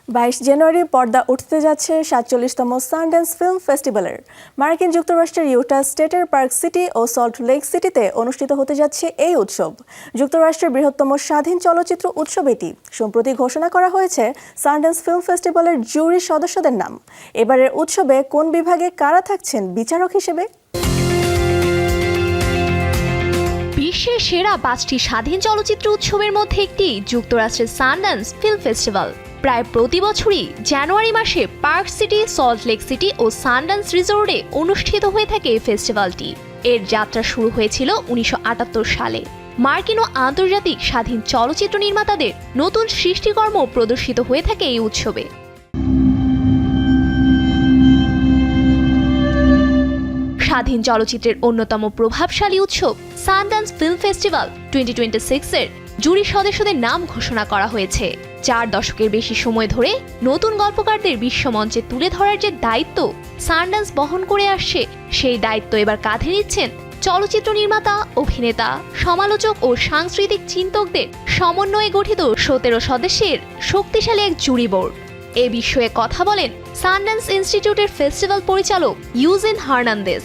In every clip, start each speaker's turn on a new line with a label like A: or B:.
A: 22 জানুয়ারি পর্দা উঠতে যাচ্ছে 47তম সানড্যান্স ফিল্ম ফেস্টিভ্যালের। মার্কিন যুক্তরাষ্ট্রের ইউটা স্টেটের পার্ক সিটি ও সল্ট লেক সিটিতে অনুষ্ঠিত হতে যাচ্ছে এই উৎসব। যুক্তরাষ্ট্রের বৃহত্তম স্বাধীন চলচ্চিত্র উৎসব এটি। সম্প্রতি ঘোষণা করা হয়েছে সানড্যান্স ফিল্ম ফেস্টিভ্যালের জুরি সদস্যদের নাম। এবারের উৎসবে কোন বিভাগে কারা থাকছেন বিচারক হিসেবে?
B: বিশ্বের সেরা 5টি স্বাধীন চলচ্চিত্র উৎসবের মধ্যে একটি যুক্তরাষ্ট্রের সানড্যান্স ফিল্ম ফেস্টিভ্যাল। প্রায় প্রতি বছরই জানুয়ারি মাসে Park City, Salt Lake City ও সানড্যান্স রিসোর্টে অনুষ্ঠিত হয়ে থাকে এই ফেস্টিভ্যালটি। এর যাত্রা শুরু হয়েছিল 1978 সালে। মার্কিন ও আন্তর্জাতিক স্বাধীন চলচ্চিত্র নির্মাতাদের নতুন সৃষ্টিকর্ম প্রদর্শিত হয়ে থাকে এই উৎসবে। স্বাধীন চলচ্চিত্রের অন্যতম প্রভাবশালী উৎসব সানড্যান্স ফিল্ম ফেস্টিভ্যাল 2026-এর জুরি সদস্যদের নাম ঘোষণা করা হয়েছে। 4 দশকের বেশি সময় ধরে নতুন গল্পকারদের বিশ্বমঞ্চে তুলে ধরার যে দায়িত্ব সানড্যান্স বহন করে আসছে, সেই দায়িত্ব এবার কাঁধে নিচ্ছেন চলচ্চিত্র নির্মাতা, অভিনেতা, সমালোচক ও সাংস্কৃতিক চিন্তকদের সমন্বয়ে গঠিত 17 সদস্যের শক্তিশালী এক জুরি বোর্ড। এ বিষয়ে কথা বলেন সানড্যান্স ইনস্টিটিউটের ফেস্টিভ্যাল পরিচালক ইউজিন হার্নান্দেজ।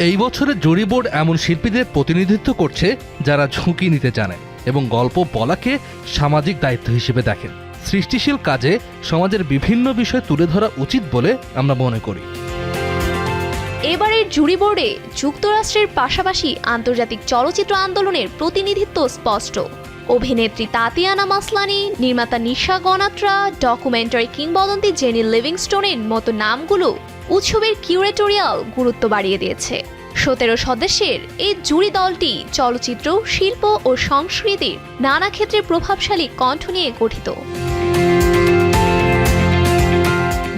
C: এই বছরের জুরি বোর্ড এমন শিল্পীদের প্রতিনিধিত্ব করছে যারা ঝুঁকি নিতে জানেন এবং গল্প বলাকে সামাজিক দায়িত্ব হিসেবে দেখেন। সৃষ্টিশীল কাজে সমাজের বিভিন্ন বিষয় তুলে ধরা উচিত বলে আমরা মনে করি।
B: এবারের জুরি বোর্ডে যুক্তরাষ্ট্রের পাশাপাশি আন্তর্জাতিক চলচ্চিত্র আন্দোলনের প্রতিনিধিত্ব স্পষ্ট। অভিনেত্রী তাতিয়ানা মাসলানি, নির্মাতা নিশা গনাত্রা, ডকুমেন্টারি কিংবদন্তি জেনি লিভিংস্টোনের মতো নামগুলো উৎসবের কিউরেটোরিয়াল গুরুত্ব বাড়িয়ে দিয়েছে। 17 সদস্যের এই জুরি দলটি চলচ্চিত্র, শিল্প ও সংস্কৃতির নানা ক্ষেত্রে প্রভাবশালী কণ্ঠ নিয়ে গঠিত।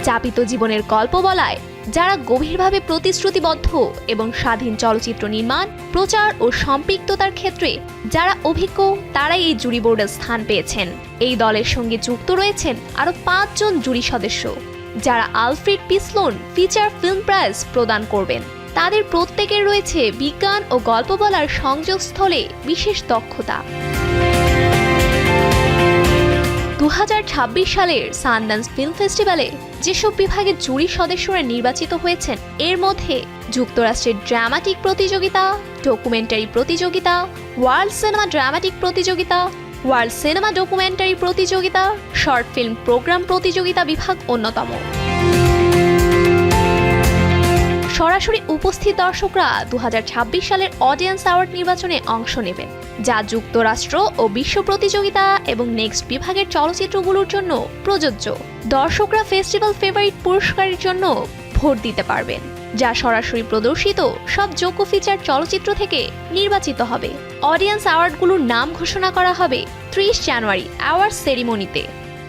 B: যাপিত জীবনের গল্প বলায় যারা গভীরভাবে প্রতিশ্রুতিবদ্ধ এবং স্বাধীন চলচ্চিত্র নির্মাণ, প্রচার ও সম্পৃক্ততার ক্ষেত্রে যারা অভিজ্ঞ, তারাই এই জুরি বোর্ডে স্থান পেয়েছেন। এই দলের সঙ্গে যুক্ত রয়েছেন আরও 5 জন জুরি সদস্য, যারা Alfred P Sloan feature film prize প্রদান করবেন। তাদের প্রত্যেকের রয়েছে বিজ্ঞান ও গল্প বলার সংযোগস্থলে বিশেষ দক্ষতা। 2026 সালের সানড্যান্স ফিল্ম ফেস্টিভ্যালে যেসব বিভাগে জুরি সদস্যরা নির্বাচিত হয়েছেন, এর মধ্যে যুক্তরাষ্ট্রের ড্রামাটিক প্রতিযোগিতা, ডকুমেন্টারি প্রতিযোগিতা, ওয়ার্ল্ড সিনেমা ড্রামাটিক প্রতিযোগিতা, ওয়ার্ল্ড সিনেমা ডকুমেন্টারি প্রতিযোগিতা, শর্ট ফিল্ম প্রোগ্রাম প্রতিযোগিতা বিভাগ অন্যতম। সরাসরি উপস্থিত দর্শকরা 2026 সালের অডিয়েন্স অ্যাওয়ার্ড নির্বাচনে অংশ নেবেন, যা যুক্তরাষ্ট্র ও বিশ্ব প্রতিযোগিতা এবং নেক্সট বিভাগের চলচ্চিত্রগুলোর জন্য প্রযোজ্য। দর্শকরা ফেস্টিভ্যাল ফেভারিট পুরস্কারের জন্য ভোট দিতে পারবেন, যা সরাসরি প্রদর্শিত সব যোগ্য ফিচার চলচ্চিত্র থেকে নির্বাচিত হবে। অডিয়েন্স অ্যাওয়ার্ডগুলোর নাম ঘোষণা করা হবে 30 জানুয়ারি অ্যাওয়ার্ড সেরিমনিতে।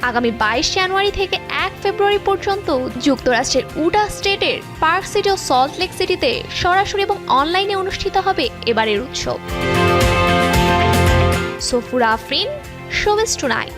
B: আগামী 22 জানুয়ারি থেকে 1 ফেব্রুয়ারি পর্যন্ত যুক্তরাষ্ট্রের ইউটা স্টেটের পার্ক সিটি ও সল্ট লেক সিটিতে সরাসরি এবং অনলাইনে অনুষ্ঠিত হবে এবারের উৎসব। Safura Afrin, showbiz tonight.